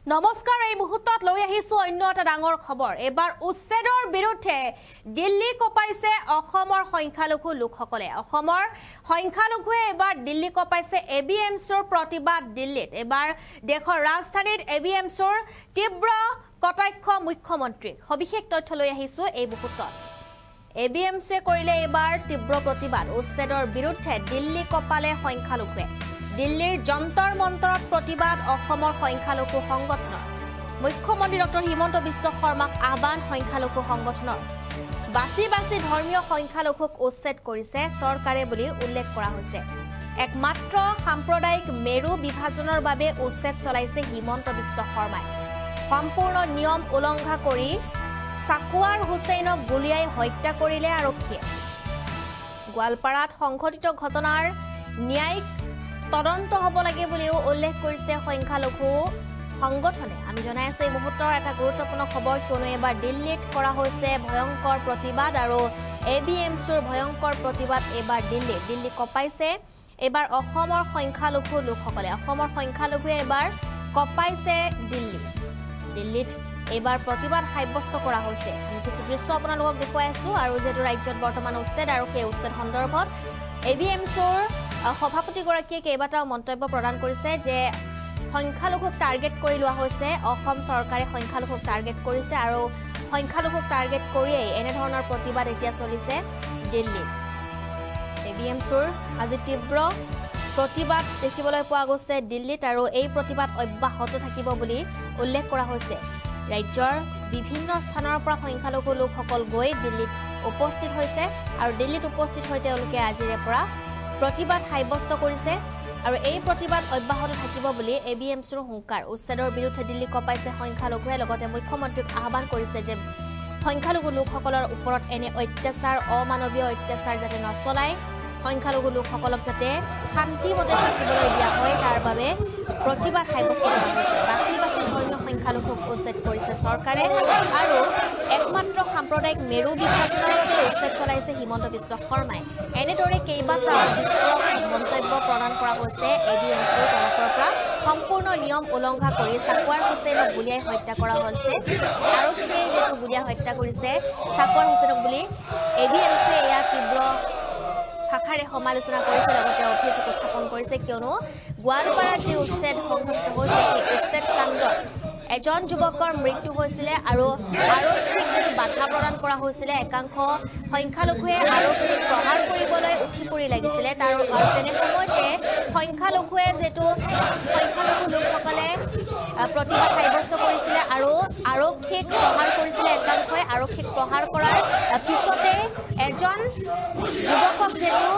নমস্কাৰ এই মুহূৰ্তত লৈ আহিছো অন্য এটা ডাঙৰ খবৰ এবাৰ উচ্ছেদৰ বিৰুদ্ধে দিল্লী কপাইছে অসমৰ সংখ্যালঘু লোকসকলে অসমৰ সংখ্যালঘুৱে এবাৰ দিল্লী কপাইছে এবিএমছৰ প্ৰতিবাদ দিল্লীত এবাৰ দেশৰ ৰাজধানীত এবিএমছৰ তীব্ৰ কটাক্ষ মুখ্যমন্ত্ৰী সবিশেষ তথ্য লৈ আহিছো এই মুহূৰ্তত এবিএমছে কৰিলে এবাৰ তীব্ৰ প্ৰতিবাদ উচ্ছেদৰ বিৰুদ্ধে দিল্লী কপালে সংখ্যালঘুৱে দিল্লীৰ যন্তৰ মন্তৰত প্ৰতিবাদ অসমৰ সংখ্যালঘু সংগঠনৰ মুখ্যমন্ত্ৰী ডক্টৰ হিমন্ত বিশ্ব শৰ্মাক আহ্বান সংখ্যালঘু সংগঠনৰ বাছি বাছি ধৰ্মীয় সংখ্যালঘুক উচ্ছেদ কৰিছে চৰকাৰে বুলি উল্লেখ কৰা হৈছে একমাত্ৰ সাম্প্ৰদায়িক মেৰু বিভাজনৰ বাবে উচ্ছেদ চলাইছে হিমন্ত বিশ্ব শৰ্মাই সম্পূৰ্ণ নিয়ম উলংঘা কৰি সাকুৱাৰ হুছেইনক গুলিয়াই হত্যা কৰিলে আৰক্ষীয়ে গোৱালপাৰাত সংঘটিত ঘটনাৰ ন্যায়িক তদন্ত হ'ব লাগে বুলিও উল্লেখ কৰিছে সংখ্যালঘু সংগঠনে আমি জনাই আছো এই মুহূৰ্তৰ এটা গুৰুত্বপূৰ্ণ খবৰ কিয়নো এবাৰ দিল্লীত কৰা হৈছে ভয়ংকৰ প্ৰতিবাদ আৰু এবিএমছৰ ভয়ংকৰ প্ৰতিবাদ এবাৰ দিল্লী কপাইছে এবাৰ অসমৰ সংখ্যালঘু লোকসকলে অসমৰ সংখ্যালঘুৱে এবাৰ কপাইছে দিল্লীত এবাৰ প্ৰতিবাদ সাব্যস্ত কৰা হৈছে আমি কিছু দৃশ্য আপোনালোকক দেখুৱাই আছো আৰু যেটো ৰাজ্যত বৰ্তমান উচ্ছেদ আৰু সেই উচ্ছেদ সন্দৰ্ভত এবিএমছৰ সভাপতি গৰাকীয়ে কেইবাটাও মন্তব্য প্ৰদান কৰিছে যে সংখ্যালঘুক টাৰ্গেট কৰি লোৱা হৈছে অসম চৰকাৰে সংখ্যালঘুক টাৰ্গেট কৰিছে আৰু সংখ্যালঘুক টাৰ্গেট কৰিয়েই এনে ধৰণৰ প্ৰতিবাদ এতিয়া চলিছে দিল্লীত এবিএমছৰ আজি তীব্ৰ প্ৰতিবাদ দেখিবলৈ পোৱা গৈছে দিল্লীত আৰু এই প্ৰতিবাদ অব্যাহত থাকিব বুলি উল্লেখ কৰা হৈছে ৰাজ্যৰ বিভিন্ন স্থানৰ পৰা সংখ্যালঘু লোকসকল গৈ দিল্লীত উপস্থিত হৈছে আৰু দিল্লীত উপস্থিত হৈ তেওঁলোকে আজিৰে পৰা প্ৰতিবাদ সাব্যস্ত কৰিছে আৰু এই প্ৰতিবাদ অব্যাহত থাকিব বুলি এবিএমছৰ হুংকাৰ উচ্ছেদৰ বিৰুদ্ধে দিল্লী কপাইছে সংখ্যালঘুৱে লগতে মুখ্যমন্ত্ৰীক আহ্বান কৰিছে যে সংখ্যালঘু লোকসকলৰ ওপৰত এনে অত্যাচাৰ অমানৱীয় অত্যাচাৰ যাতে নচলায় সংখ্যালঘু লোকসকলক যাতে শান্তিমতে থাকিবলৈ দিয়া হয় তাৰ বাবে প্ৰতিবাদ সাব্যস্ত কৰা হৈছে বাছি বাছি ধৰ্মীয় সংখ্যালঘুক উচ্ছেদ কৰিছে চৰকাৰে আৰু একমাত্ৰ সাম্প্ৰদায়িক মেৰু বিভাজনৰ বাবে উচ্ছেদ চলাইছে হিমন্ত বিশ্ব শৰ্মাই এনেদৰে কেইবাটাও বিস্ফোৰক মন্তব্য প্ৰদান কৰা হৈছে এবিএমছৰ তৰফৰ পৰা সম্পূৰ্ণ নিয়ম উলংঘা কৰি সাকুৱাৰ হুছেইনক গুলিয়াই হত্যা কৰা হৈছে আৰক্ষীয়ে যেটো গুলিয়াই হত্যা কৰিছে সাকুৱাৰ হুছেইনক বুলি এবিএমছে এয়া তীব্ৰ ভাষাৰে সমালোচনা কৰিছে লগতে অভিযোগ উত্থাপন কৰিছে কিয়নো গোৱালপাৰাত যি উচ্ছেদ সংঘটিত হৈছে সেই উচ্ছেদ কাণ্ডত এজন যুৱকৰ মৃত্যু হৈছিলে আৰু আৰক্ষীক যেটো বাধা প্ৰদান কৰা হৈছিলে একাংশ সংখ্যালঘুৱে আৰক্ষীক প্ৰহাৰ কৰিবলৈ উঠি পৰি লাগিছিলে তাৰ আৰু তেনে সময়তে সংখ্যালঘুৱে যেটো সংখ্যালঘু লোকসকলে প্ৰতিবাদ সাব্যস্ত কৰিছিলে আৰু আৰক্ষীক প্ৰহাৰ কৰিছিলে একাংশই আৰক্ষীক প্ৰহাৰ কৰাৰ পিছতে এজন যুৱকক যেটো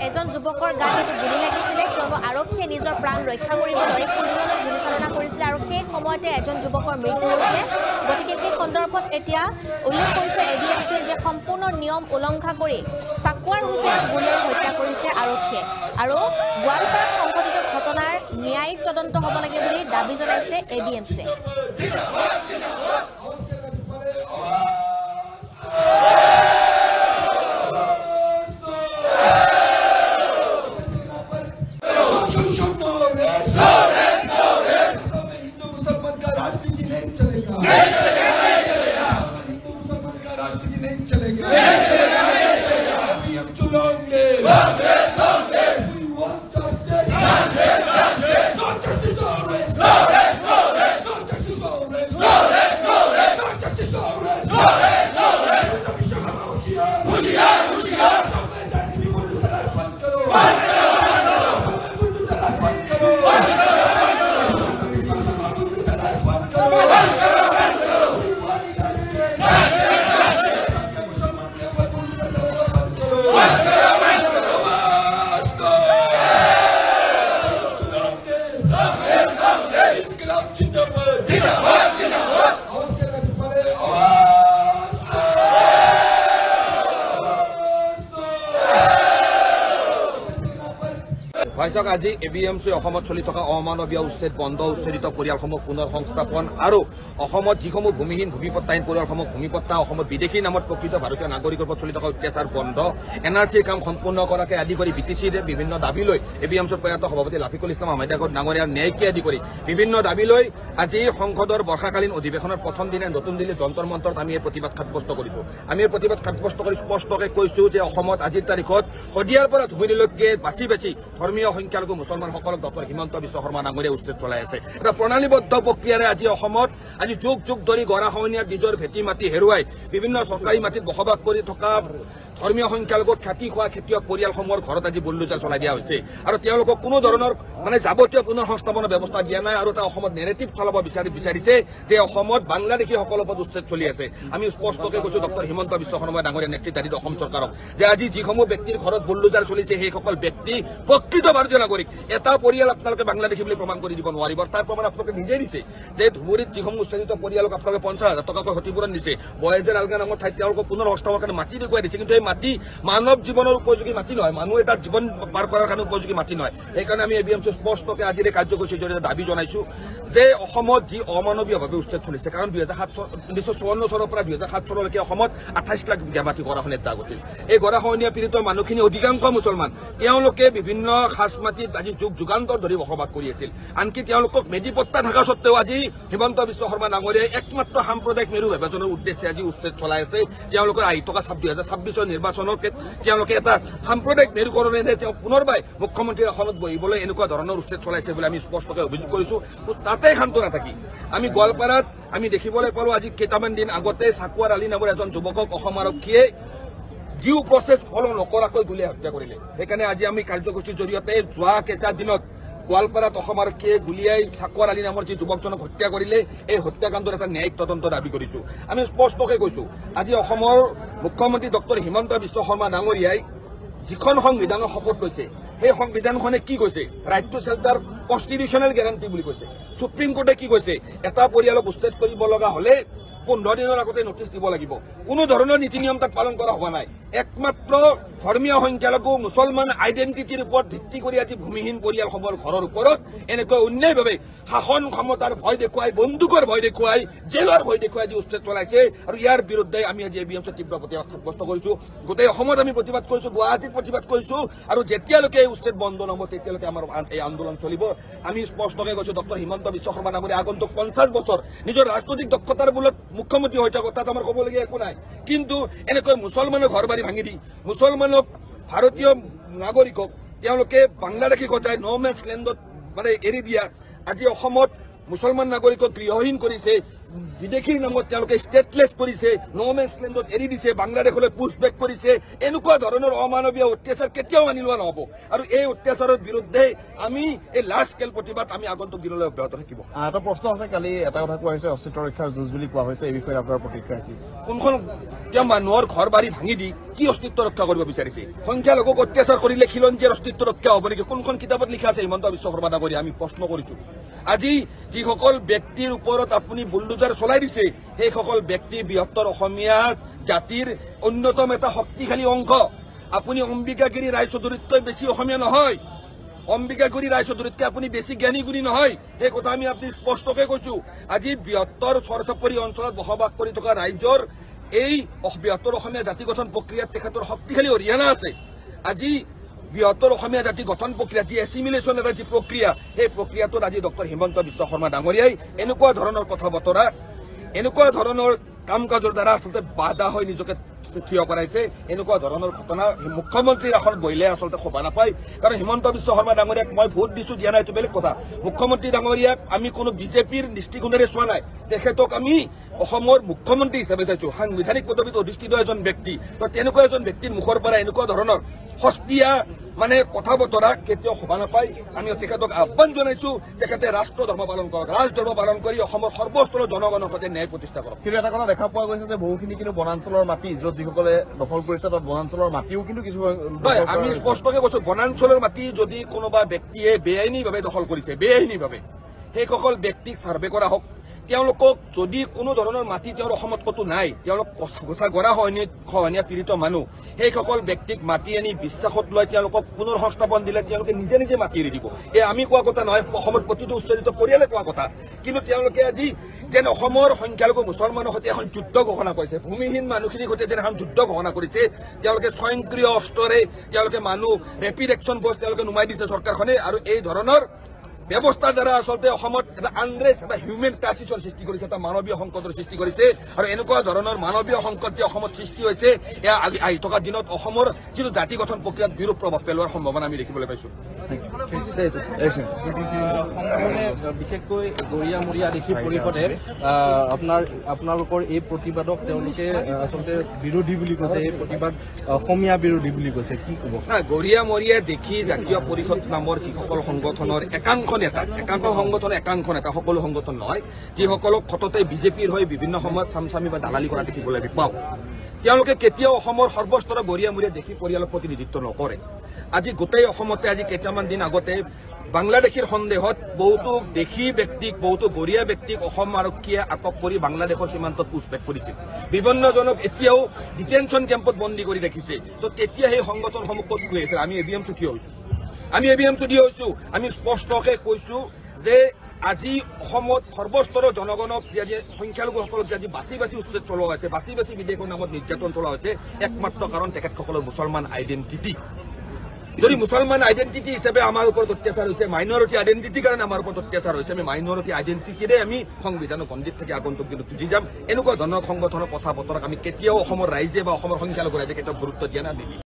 এজন যুৱকৰ গাত যেটো গুলি লাগিছিলে কিয়নো আৰক্ষীয়ে নিজৰ প্ৰাণ ৰক্ষা কৰিবলৈ শূন্যলৈ গুলীচালনা কৰিছিলে আৰু সেই সময়তে এজন যুৱকৰ মৃত্যু হৈছিলে গতিকে সেই সন্দৰ্ভত এতিয়া উল্লেখ কৰিছে এবিএমছে যে সম্পূৰ্ণ নিয়ম উলংঘা কৰি সাকুৱাৰ হুছেইনক গুলিয়াই হত্যা কৰিছে আৰক্ষীয়ে আৰু গোৱালপাৰাত সংঘটিত ঘটনাৰ ন্যায়িক তদন্ত হ'ব লাগে বুলি দাবী জনাইছে এবিএমছে ভাই সাহেব আজি এবিএমচি অসমত চলি থকা অমানৱীয় উচ্ছেদ বন্ধ, উচ্ছেদিত পৰিয়ালসমূহ পুনৰ সংস্থাপন আৰু অসমত যিসমূহ ভূমিহীন ভূমিপট্টাহীন পৰিয়ালসমূহ ভূমিপট্টা, অসমত বিদেশী নামত প্ৰকৃত ভাৰতীয় নাগৰিকৰ ওপৰত চলি থকা অত্যাচাৰ বন্ধ, NRCৰ কাম সম্পূৰ্ণ কৰাকে আদি কৰি BTCৰ বিভিন্ন দাবী লৈ এবিএমচিৰ প্ৰয়াত সভাপতি লাফিকুল ইছলাম আহমেদ ডাঙৰীয়াৰ ন্যায়কে আদি কৰি বিভিন্ন দাবী লৈ আজি সংসদৰ বৰ্ষাকালীন অধিৱেশনৰ প্ৰথম দিনা নতুন দিল্লীৰ যন্তৰ মন্তৰত আমি এই প্ৰতিবাদ সাব্যস্ত কৰিছো। আমি এই প্ৰতিবাদ সাব্যস্ত কৰি স্পষ্টকৈ কৈছো যে অসমত আজিৰ তাৰিখত শদিয়াৰ পৰা ধুবুৰীলৈকে বাছি ধৰ্মীয় সংখ্যালঘু মুছলমানসকলক ডক্টৰ হিমন্ত বিশ্ব শৰ্মা ডাঙৰীয়াই উচ্ছেদ চলাই আছে। এটা প্ৰণালীবদ্ধ প্ৰক্ৰিয়াৰে আজি অসমত যুগ যুগ ধৰি গৰাখহনীয়াত নিজৰ ভেটি মাটি হেৰুৱাই বিভিন্ন চৰকাৰী মাটিত বসবাস কৰি থকা ধৰ্মীয় সংখ্যালঘু খ্যাতি খোৱা খেতিয়ক পৰিয়ালসমূহৰ ঘৰত আজি বুলডোজাৰ চলাই দিয়া হৈছে আৰু তেওঁলোকক কোনো ধৰণৰ যাৱতীয় পুনৰ সংস্থাপনৰ ব্যৱস্থা দিয়া নাই আৰু এটা অসমত নেৰেটিভ চলাব বিচাৰিছে যে অসমত বাংলাদেশীসকলৰ ওপৰত উচ্ছেদ চলি আছে। আমি স্পষ্টকৈ কৈছো ডক্টৰ হিমন্ত বিশ্ব শৰ্মা ডাঙৰীয়াৰ নেতৃত্বাধীন অসম চৰকাৰক যে আজি যিসমূহ ব্যক্তিৰ ঘৰত বুলডোজাৰ চলিছে সেইসকল ব্যক্তি প্ৰকৃত ভাৰতীয় নাগৰিক। এটা পৰিয়াল আপোনালোকে বাংলাদেশী বুলি প্ৰমাণ কৰি দিব নোৱাৰিব। তাৰ প্ৰমাণ আপোনালোকে নিজেই দিছে যে ধুবুৰীত যিসমূহ উচ্ছেদিত পৰিয়ালক আপোনালোকে 50,000 টকাকৈ ক্ষতিপূৰণ দিছে। বয়েজেৰ আলগা নামৰ ঠাইত তেওঁলোকক পুনৰ সংস্থাপনৰ কাৰণে মাটি দেখুৱাই দিছে, কিন্তু এই মাটি মানৱ জীৱনৰ উপযোগী মাটি নহয়, মানুহ এটা জীৱন পাৰ কৰাৰ কাৰণে উপযোগী মাটি নহয়। সেইকাৰণে আমি এবিএমচি স্পষ্টকৈ আজিৰ এই কাৰ্যসূচীৰ জৰিয়তে দাবী জনাইছো যে অসমত যি অমানৱীয়ভাৱে উচ্ছেদ চলিছে, কাৰণ 1954 চনৰ পৰা 2007 চনলৈকে অসমত 28 লাখ বিঘা মাটি গৰাখহনীয়াত জাগ হৈছিল। এই গৰাখহনীয়া পীড়িত মানুহখিনি অধিকাংশ মুছলমান, তেওঁলোকে বিভিন্ন খাচ মাটিত আজি যুগ যুগান্তৰ ধৰি বসবাস কৰি আছিল। আনকি তেওঁলোকক মেধিপট্টা থকা স্বত্বেও আজি হিমন্ত বিশ্ব শৰ্মা ডাঙৰীয়াই একমাত্ৰ সাম্প্ৰদায়িক মেৰু বিভাজনৰ উদ্দেশ্যে আজি উচ্ছেদ চলাই আছে। তেওঁলোকৰ আহি থকা 2026 নিৰ্বাচনক তেওঁলোকে এটা সাম্প্ৰদায়িক মেৰুকৰণেৰে তেওঁ পুনৰবাৰ মুখ্যমন্ত্ৰীৰ আসনত বহিবলৈ এনেকুৱা ধৰণৰ উচ্ছেদ চলাইছে বুলি আমি স্পষ্টকৈ অভিযোগ কৰিছো। তাতে শান্ত নাথাকি আমি গোৱালপাৰাত আমি দেখিবলৈ পালো আজি কেইটামান দিন আগতে চাকুৱাৰ আলী নামৰ এজন যুৱকক অসম আৰক্ষীয়ে ডিউ প্ৰচেছ ফলো নকৰাকৈ গুলীয়াই হত্যা কৰিলে। সেইকাৰণে আজি আমি কাৰ্যসূচীৰ জৰিয়তে যোৱা কেইটা দিনত গোৱালপাৰাত অসম আৰক্ষীয়ে গুলীয়াই চাকুৱাৰ আলী নামৰ যি যুৱকজনক হত্যা কৰিলে, এই হত্যাকাণ্ডৰ এটা ন্যায়িক তদন্ত দাবী কৰিছো। আমি স্পষ্টকৈ কৈছো আজি অসমৰ মুখ্যমন্ত্ৰী ডক্টৰ হিমন্ত বিশ্ব শৰ্মা ডাঙৰীয়াই যিখন সংবিধানৰ শপত লৈছে, সেই সংবিধানখনে কি কৈছে? ৰাইট টু শেল্টাৰ কনষ্টিটিউচনেল গেৰাণ্টি বুলি কৈছে। সুপ্ৰিম কোৰ্টে কি কৈছে? এটা পৰিয়ালক উচ্ছেদ কৰিব লগা হলে 15 দিনৰ আগতে নটিচ দিব লাগিব। কোনো ধৰণৰ নীতি নিয়ম তাত পালন কৰা হোৱা নাই। একমাত্ৰ ধৰ্মীয় সংখ্যালঘু মুছলমান আইডেণ্টিটিৰ ওপৰত ভিত্তি কৰি আজি ভূমিহীন পৰিয়ালসমূহৰ ঘৰৰ ওপৰত এনেকৈ অন্যায়ভাৱে শাসন ক্ষমতাৰ ভয় দেখুৱাই, বন্দুকৰ ভয় দেখুৱাই, জেলৰ ভয় দেখুৱাই আজি উচ্ছেদ চলাইছে আৰু ইয়াৰ বিৰুদ্ধে আমি আজি এবিএমচিৰ তীব্ৰ প্ৰতিবাদ সাব্যস্ত কৰিছো। গোটেই অসমত আমি প্ৰতিবাদ কৰিছো, গুৱাহাটীত প্ৰতিবাদ কৰিছো আৰু যেতিয়ালৈকে এই উচ্ছেদ বন্ধ নহব তেতিয়ালৈকে আমাৰ এই আন্দোলন চলিব। আমি স্পষ্টকৈ কৈছো ডক্টৰ হিমন্ত বিশ্ব শৰ্মা ডাঙৰীয়া আগন্তুক 50 বছৰ নিজৰ ৰাজনৈতিক দক্ষতাৰ বলত মুখ্যমন্ত্ৰী হৈ থাকক, তাত আমাৰ ক'বলগীয়া একো নাই। কিন্তু এনেকৈ মুছলমানৰ ঘৰ বাৰী ভাঙি দি মুছলমানক ভাৰতীয় নাগৰিকক তেওঁলোকে বাংলাদেশী সজাই ন' মেন্স লেণ্ডত এৰি দিয়া, আজি অসমত মুছলমান নাগৰিকক গৃহহীন কৰিছে, বিদেশীৰ নামত তেওঁলোকে ষ্টেটলেছ কৰিছে, ন' মেন্স লেণ্ডত এৰি দিছে, বাংলাদেশলৈ পুছবেক কৰিছে। এনেকুৱা ধৰণৰ অমানৱীয় অত্যাচাৰ কেতিয়াও মানি লোৱা নহব আৰু এই অত্যাচাৰৰ বিৰুদ্ধে আমি এই লাৰ্জ স্কেল প্ৰতিবাদ আমি আগন্তুক দিনলৈ অব্যাহত থাকিব। এটা প্ৰশ্ন আছে, কালি এটা কথা কোৱা হৈছে অস্তিত্ব ৰক্ষাৰ যুঁজ বুলি কোৱা হৈছে, এই বিষয়ে আপোনাৰ প্ৰতিক্ৰিয়া কি? কোনখন তেওঁ মানুহৰ ঘৰ বাৰী ভাঙি দি কি অস্তিত্ব ৰক্ষা কৰিব বিচাৰিছে? সংখ্যালঘুক অত্যাচাৰ কৰিলে খিলঞ্জীয়াৰ অস্তিত্ব ৰক্ষা হ'ব নেকি? কোনখন কিতাপত লিখা আছে হিমন্ত বিশ্ব শৰ্মা ডাঙৰীয়া? আমি প্ৰশ্ন কৰিছো। আজি যিসকল ব্যক্তিৰ ওপৰত আপুনি বুলডোজাৰ চলাই দিছে, সেইসকল ব্যক্তি বৃহত্তৰ অসমীয়া জাতিৰ অন্যতম এটা শক্তিশালী অংশ। আপুনি অম্বিকাগিৰি ৰায়চৌধুৰীতকৈ বেছি অসমীয়া নহয়, অম্বিকাগিৰি ৰায়চৌধুৰীতকৈ আপুনি বেছি জ্ঞানী গুণী নহয়। সেই কথা আমি আপুনি স্পষ্টকৈ কৈছো। আজি বৃহত্তৰ চৰচাপৰি অঞ্চলত বসবাস কৰি থকা ৰাইজৰ এই বৃহত্তৰ অসমীয়া জাতি গঠন প্ৰক্ৰিয়াত তেখেতৰ শক্তিশালী অৰিহণা আছে। আজি বৃহত্তৰ অসমীয়া জাতি গঠন প্ৰক্ৰিয়া যি এছিমিলেশ্যন এটা যি প্ৰক্ৰিয়া, সেই প্ৰক্ৰিয়াটোত আজি ডক্টৰ হিমন্ত বিশ্ব শৰ্মা ডাঙৰীয়াই এনেকুৱা ধৰণৰ কথা বতৰা, এনেকুৱা ধৰণৰ কাম কাজৰ দ্বাৰা আচলতে বাধা হৈ নিজকে থিয় কৰাইছে। এনেকুৱা ধৰণৰ ঘটনা মুখ্যমন্ত্ৰীৰ আসনত বহিলে আচলতে শোভা নাপায়। কাৰণ হিমন্ত বিশ্ব শৰ্মা ডাঙৰীয়াক মই ভোট দিছো দিয়া নাই এইটো বেলেগ কথা। মুখ্যমন্ত্ৰী ডাঙৰীয়াক আমি কোনো বিজেপিৰ দৃষ্টিকোণেৰে চোৱা নাই, তেখেতক আমি অসমৰ মুখ্যমন্ত্ৰী হিচাপে চাইছো, সাংবিধানিক পদবীত অধিষ্ঠিত এজন ব্যক্তি। তেনেকুৱা এজন ব্যক্তিৰ মুখৰ পৰা এনেকুৱা ধৰণৰ সস্তীয়া কথা বতৰা কেতিয়াও শোভা নাপায়। আমি তেখেতক আহ্বান জনাইছো, তেখেতে ৰাষ্ট্ৰ ধৰ্ম পালন কৰক, ৰাজধৰ্ম পালন কৰি অসমৰ সৰ্বস্তৰৰ জনগণৰ সৈতে ন্যায় প্ৰতিষ্ঠা কৰক। কিন্তু এটা কথা দেখা পোৱা গৈছে যে বহুখিনি কিন্তু বনাঞ্চলৰ মাটি য'ত যিসকলে দখল কৰিছে তাত বনাঞ্চলৰ মাটিও কিন্তু কিছু হয়। আমি স্পষ্টকৈ কৈছো, বনাঞ্চলৰ মাটি যদি কোনোবা ব্যক্তিয়ে বেআইনীভাৱে দখল কৰিছে, বেআইনীভাৱে সেইসকল ব্যক্তিক ছাৰ্ভে কৰা হওক, তেওঁলোকক যদি কোনো ধৰণৰ মাটি তেওঁৰ অসমত ক'তো নাই, তেওঁলোক গোচা গৰা খহনীয়া পীড়িত মানুহ, সেইসকল ব্যক্তিক মাতি আনি বিশ্বাসত লৈ তেওঁলোকক পুনৰ সংস্থাপন দিলে তেওঁলোকে নিজে নিজে মাতি এৰি দিব। এই আমি কোৱা কথা নহয়, অসমত প্ৰতিটো উচ্চাৰিত পৰিয়ালে কোৱা কথা। কিন্তু তেওঁলোকে আজি যেন অসমৰ সংখ্যালঘু মুছলমানৰ সৈতে এখন যুদ্ধ ঘোষণা কৰিছে, ভূমিহীন মানুহখিনিৰ সৈতে যেন এখন যুদ্ধ ঘোষণা কৰিছে। তেওঁলোকে স্বয়ংক্ৰিয় অস্ত্ৰৰে তেওঁলোকে মানুহ ৰেপিড একশ্যন ফৰ্চ তেওঁলোকে নুমাই দিছে চৰকাৰখনে, আৰু এই ধৰণৰ ব্যৱস্থাৰ দ্বাৰা আচলতে অসমত এটা আনৰেষ্ট, এটা হিউমেন ক্ৰাইচিছৰ সৃষ্টি কৰিছে, এটা মানৱীয় সংকটৰ সৃষ্টি কৰিছে। আৰু এনেকুৱা ধৰণৰ মানৱীয় সংকট যে অসমত সৃষ্টি হৈছে, এয়া আহি থকা দিনত অসমৰ যিটো জাতি গঠন প্ৰক্ৰিয়াত বিৰূপ প্ৰভাৱ পেলোৱাৰ সম্ভাৱনা আমি দেখিবলৈ পাইছো। বিশেষকৈ গৰিয়া মৰিয়া আদিবাসী পৰিষদে আপোনালোকৰ এই প্ৰতিবাদক তেওঁলোকে আচলতে বিৰোধী বুলি কৈছে, এই প্ৰতিবাদ অসমীয়া বিৰোধী বুলি কৈছে, কি ক'ব? গৰিয়া মৰিয়া দেখি জাতীয় পৰিষদ নামৰ যিসকল সংগঠনৰ একাংশ নেতা, সকলো সংগঠন নহয়, যিসকলক সততে বিজেপিৰ হৈ বিভিন্ন সময়ত চামচামি বা দালালি কৰা দেখিবলৈ পাওঁ, তেওঁলোকে কেতিয়াও অসমৰ সৰ্বস্তৰৰ গৰিয়া মৰিয়া দেখি পৰিয়ালক প্ৰতিনিধিত্ব নকৰে। আজি গোটেই অসমতে আজি কেইটামান দিন আগতে বাংলাদেশীৰ সন্দেহত বহুতো দেশী ব্যক্তিক, বহুতো গৰিয়া ব্যক্তিক অসম আৰক্ষীয়ে আটক কৰি বাংলাদেশৰ সীমান্তত পুচপেট কৰিছিল। বিভিন্নজনক এতিয়াও ডিটেনশ্যন কেম্পত বন্দী কৰি ৰাখিছে। তো তেতিয়া সেই সংগঠনসমূহ ক'ত গৈ আছে? আমি ABMC থিয় হৈছো। আমি স্পষ্টকৈ কৈছো যে আজি অসমত সৰ্বস্তৰৰ জনগণক আজি সংখ্যালঘুসকলক আজি বাছি উচ্ছেদ চলোৱা হৈছে, বাছি বিদেশৰ নামত নিৰ্যাতন চলোৱা হৈছে, একমাত্ৰ কাৰণ তেখেতসকলৰ মুছলমান আইডেণ্টিটি। যদি মুছলমান আইডেণ্টিটি হিচাপে আমাৰ ওপৰত অত্যাচাৰ হৈছে, মাইনৰিটি আইডেণ্টিটিৰ কাৰণে আমাৰ ওপৰত অত্যাচাৰ হৈছে, আমি মাইনৰিটি আইডেণ্টিটিৰে আমি সংবিধানৰ বন্দীত থাকি আগন্তুক দিনত যুঁজি যাম। এনেকুৱা ধৰণৰ সংগঠনৰ কথা বতৰাক আমি কেতিয়াও অসমৰ ৰাইজে বা অসমৰ সংখ্যালঘু ৰাইজে কেতিয়াও গুৰুত্ব দিয়া নাই।